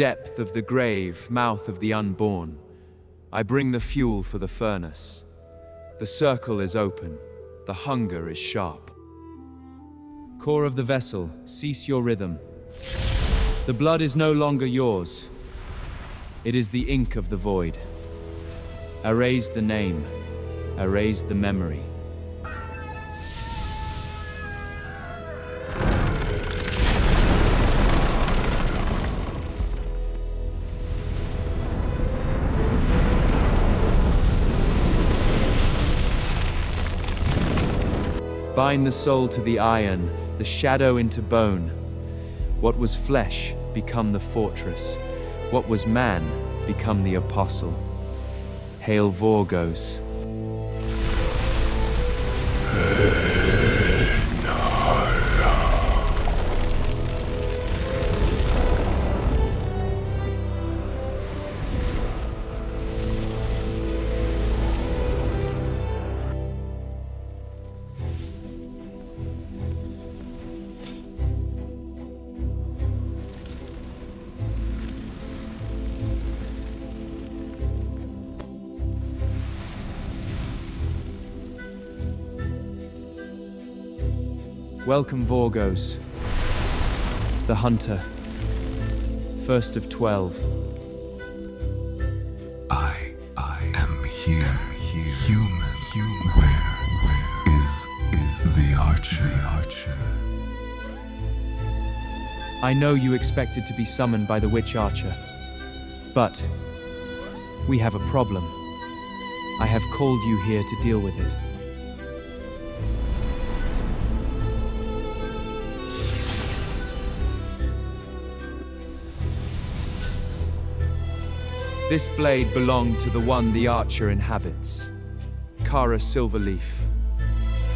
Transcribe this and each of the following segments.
depth of the grave, mouth of the unborn, I bring the fuel for the furnace. The circle is open, the hunger is sharp. Core of the vessel, cease your rhythm. The blood is no longer yours. It is the ink of the void. Erase the name, erase the memory. Bind the soul to the iron, the shadow into bone. What was flesh, become the fortress. What was man, become the apostle. Hail Vorgos. Welcome, Vorgos, the hunter, first of 12. I am here, human. Where is the archer? I know you expected to be summoned by the witch archer, but we have a problem. I have called you here to deal with it. This blade belonged to the one the archer inhabits, Kara Silverleaf.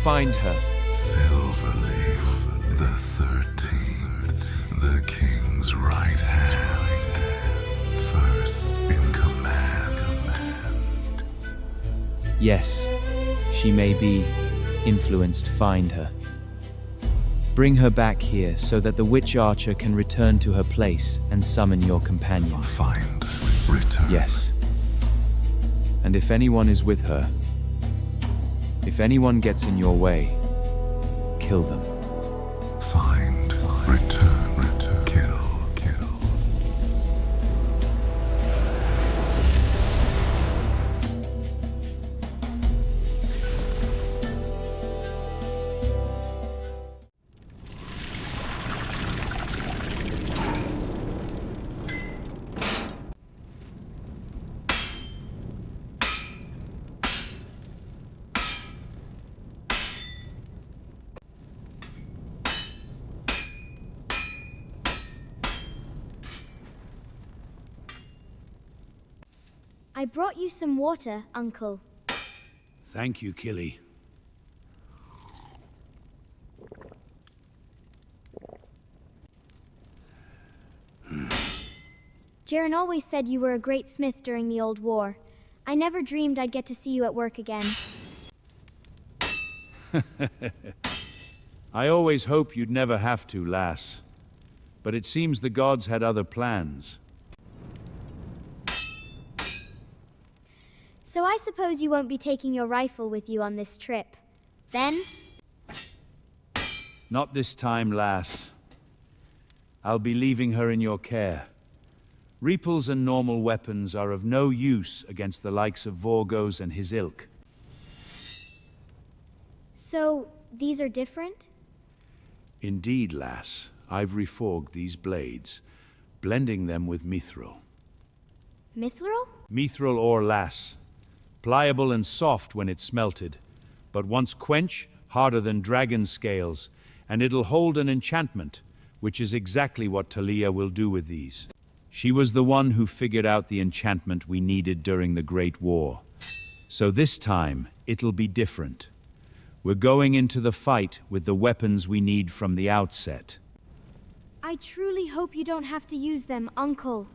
Find her. Silverleaf, the 13th, the king's right hand, first in command. Yes, she may be influenced. Find her. Bring her back here so that the witch archer can return to her place and summon your companions. Find, return. Yes. And if anyone is with her, if anyone gets in your way, kill them. Find, return, kill. I brought you some water, Uncle. Thank you, Keelie. Jaren always said you were a great smith during the old war. I never dreamed I'd get to see you at work again. I always hoped you'd never have to, lass. But it seems the gods had other plans. So I suppose you won't be taking your rifle with you on this trip. Then? Not this time, lass. I'll be leaving her in your care. Reaples and normal weapons are of no use against the likes of Vorgos and his ilk. So, these are different? Indeed, lass. I've reforged these blades, blending them with mithril. Mithril? Mithril ore, lass. Pliable and soft when it's smelted, but once quench, harder than dragon scales, and it'll hold an enchantment, which is exactly what Talia will do with these. She was the one who figured out the enchantment we needed during the Great War. So this time, it'll be different. We're going into the fight with the weapons we need from the outset. I truly hope you don't have to use them, Uncle.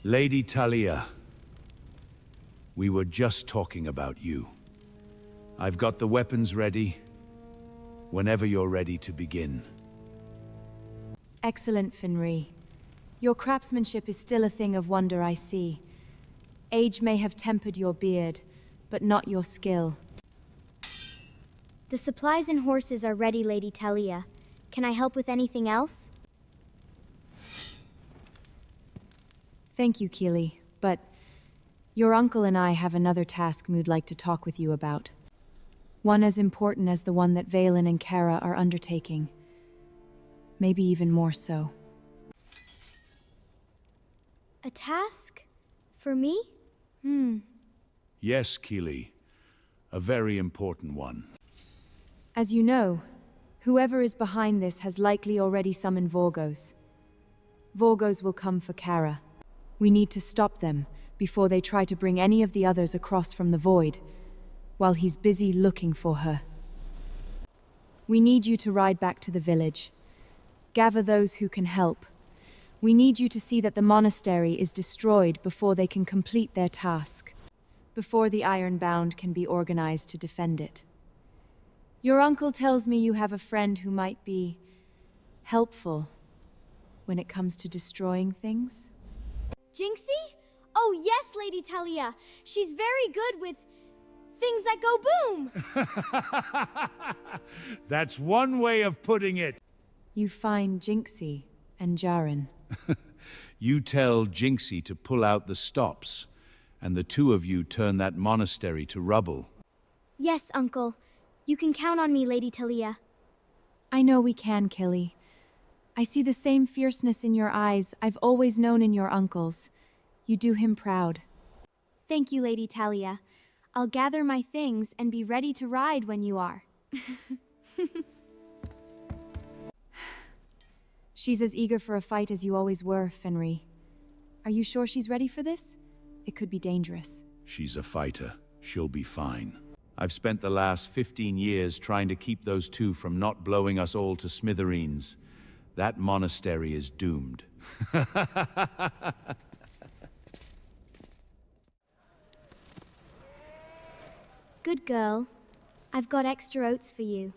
Lady Talia, we were just talking about you. I've got the weapons ready, whenever you're ready to begin. Excellent, Finri. Your craftsmanship is still a thing of wonder, I see. Age may have tempered your beard, but not your skill. The supplies and horses are ready, Lady Talia. Can I help with anything else? Thank you, Keelie, but your uncle and I have another task we'd like to talk with you about. One as important as the one that Vaelen and Kara are undertaking. Maybe even more so. A task? For me? Yes, Keelie. A very important one. As you know, whoever is behind this has likely already summoned Vorgos. Vorgos will come for Kara. We need to stop them before they try to bring any of the others across from the void, while he's busy looking for her. We need you to ride back to the village. Gather those who can help. We need you to see that the monastery is destroyed before they can complete their task, before the Ironbound can be organized to defend it. Your uncle tells me you have a friend who might be helpful when it comes to destroying things. Jinxie? Oh yes, Lady Talia. She's very good with things that go boom. That's one way of putting it. You find Jinxie and Jaren. You tell Jinxie to pull out the stops, and the two of you turn that monastery to rubble. Yes, Uncle. You can count on me, Lady Talia. I know we can, Keelie. I see the same fierceness in your eyes I've always known in your uncle's. You do him proud. Thank you, Lady Talia. I'll gather my things and be ready to ride when you are. She's as eager for a fight as you always were, Finri. Are you sure she's ready for this? It could be dangerous. She's a fighter. She'll be fine. I've spent the last 15 years trying to keep those two from not blowing us all to smithereens. That monastery is doomed. Good girl. I've got extra oats for you.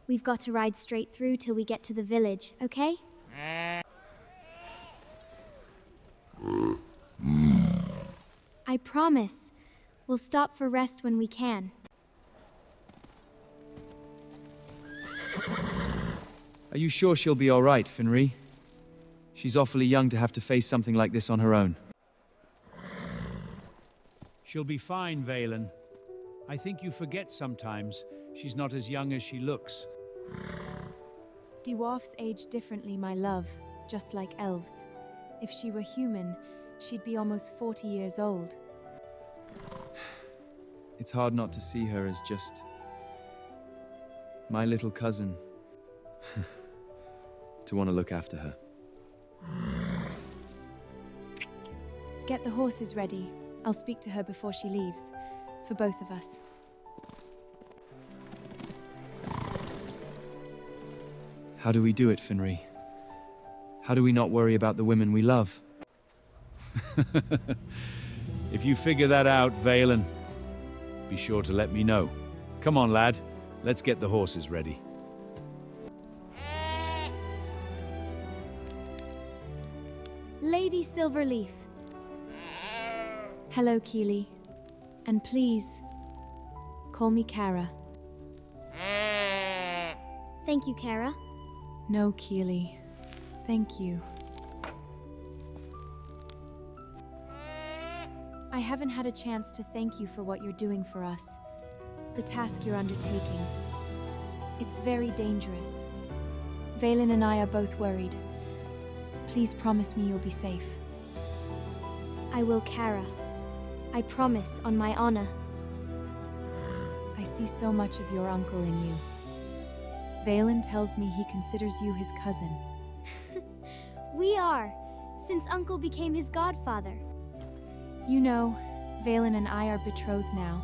We've got to ride straight through till we get to the village, okay? I promise. We'll stop for rest when we can. Are you sure she'll be all right, Finri? She's awfully young to have to face something like this on her own. She'll be fine, Vaelen. I think you forget sometimes. She's not as young as she looks. Dwarfs age differently, my love, just like elves. If she were human, she'd be almost 40 years old. It's hard not to see her as just my little cousin. To want to look after her. Get the horses ready. I'll speak to her before she leaves. For both of us. How do we do it, Finri? How do we not worry about the women we love? If you figure that out, Vaelen, be sure to let me know. Come on, lad. Let's get the horses ready. Lady Silverleaf. Hello, Keelie. And please, call me Kara. Thank you, Kara. No, Keelie. Thank you. I haven't had a chance to thank you for what you're doing for us. The task you're undertaking. It's very dangerous. Vaelen and I are both worried. Please promise me you'll be safe. I will, Kara. I promise, on my honor. I see so much of your uncle in you. Vaelen tells me he considers you his cousin. We are, since Uncle became his godfather. You know, Vaelen and I are betrothed now.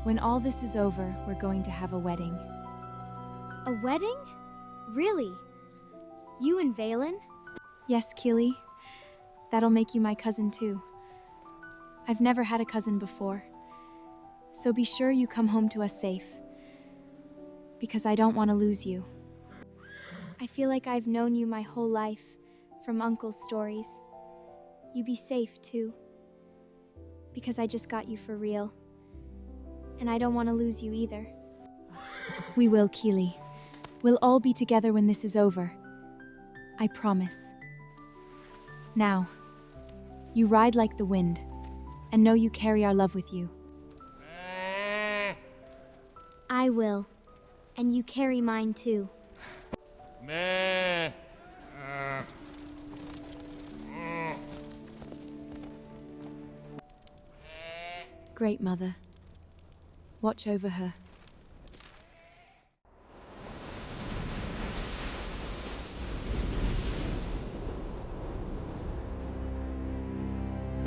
When all this is over, we're going to have a wedding. A wedding? Really? You and Vaelen? Yes, Keelie. That'll make you my cousin too. I've never had a cousin before. So be sure you come home to us safe. Because I don't want to lose you. I feel like I've known you my whole life, from Uncle's stories. You be safe, too. Because I just got you for real. And I don't want to lose you either. We will, Keelie. We'll all be together when this is over. I promise. Now, you ride like the wind, and know you carry our love with you. I will. And you carry mine, too. Great Mother. Watch over her.